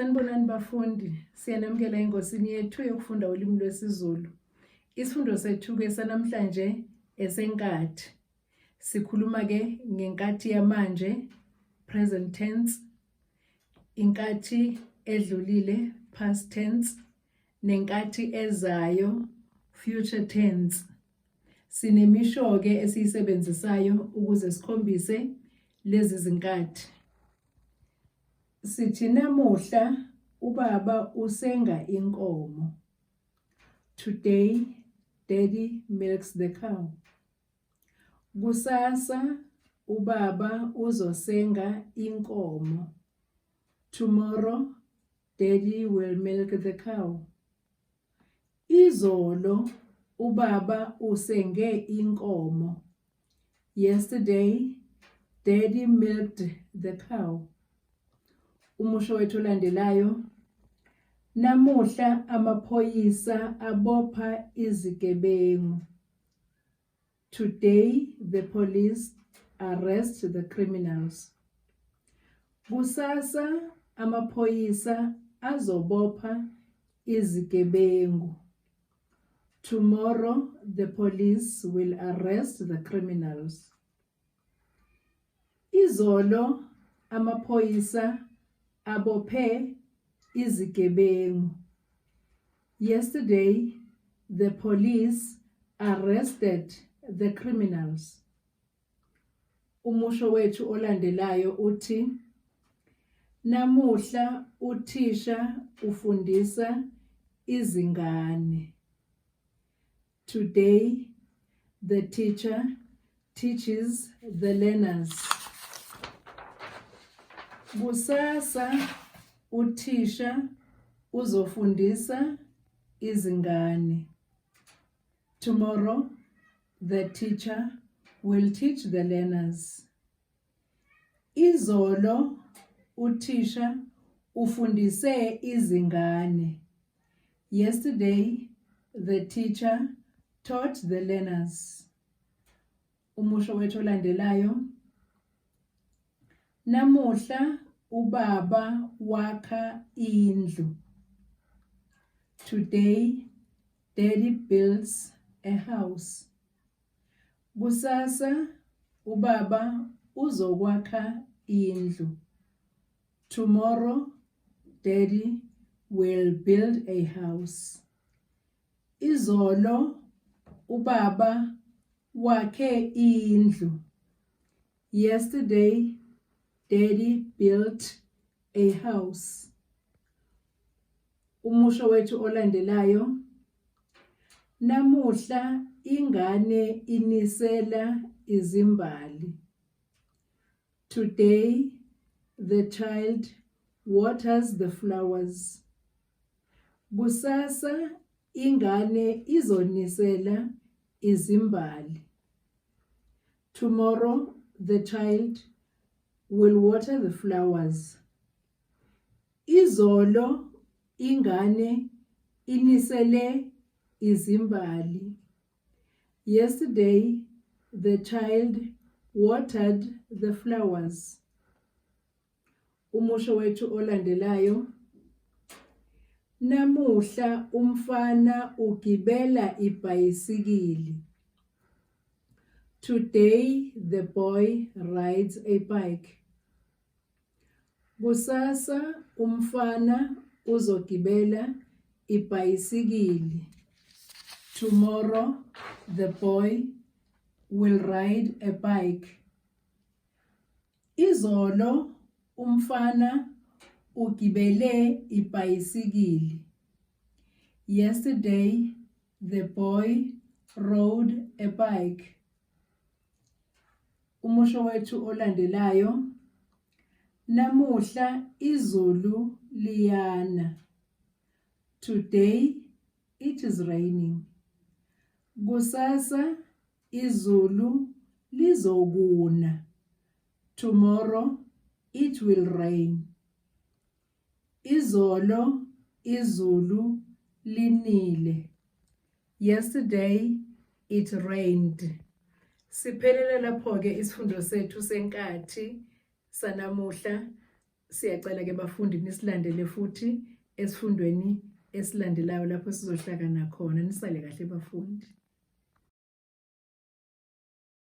Sanibonani bafundi, siyanamukela engosini yethu yokufunda ulimi lwesiZulu. Isifundo sethu ke sanamhlanje esenkathi. Sikhuluma ke ngenkathi yamanje, present tense, inkathi edlulile, past tense, nenkathi ezayo, future tense. Sinemisho ke esiyisebenzisayo ukuze sikhombise lezi zinkathi. Sithi namuhla ubaba usenga inkomo. Today, Daddy milks the cow. Kusasa ubaba uzosenga inkomo. Tomorrow, Daddy will milk the cow. Izolo ubaba usenge inkomo. Yesterday, Daddy milked the cow. Umusho wethu olandelayo. Namuhla amaphoyisa abopha izigebengu. Today the police arrest the criminals. Kusasa amaphoyisa azobopha izigebengu. Tomorrow the police will arrest the criminals. Izolo amaphoyisa abophe izigebengu. Yesterday, the police arrested the criminals. Umusho wethu olandelayo uthi, namuhla uthisha ufundisa izingane. Today, the teacher teaches the learners. Kusasa uthisha uzofundisa izingane. Tomorrow, the teacher will teach the learners. Izolo uthisha ufundise izingane. Yesterday, the teacher taught the learners. Umusho wethu olandelayo. Namuhla ubaba wakha indlu. Today, Daddy builds a house. Kusasa ubaba uzokwakha indlu. Tomorrow, Daddy will build a house. Izolo ubaba wakhe indlu. Yesterday, Daddy built a house. Umusho wethu olandelayo. Namuhla ingane inisela izimbali. Today, the child waters the flowers. Kusasa ingane izonisela izimbali. Tomorrow, the child will water the flowers. Izolo ingane inisele izimbali. Yesterday, the child watered the flowers. Umusho wethu olandelayo. Namuhla umfana ugibela ibhayisikili. Today, the boy rides a bike. Kusasa umfana uzogibela ibhayisikili. Tomorrow, the boy will ride a bike. Izolo umfana ugibele ibhayisikili. Yesterday, the boy rode a bike. Umusho wethu olandelayo. Namuhla izulu liyana. Today, it is raining. Kusasa izulu lizokuna. Tomorrow, it will rain. Izolo izulu linile. Yesterday, it rained. Siphelele lapho ke isifundo sethu senkathi sanamuhla. Siyacela ke bafundi nisilandele futhi esifundweni esilandelayo lapho sizohlakana khona. Nisale kahle bafundi.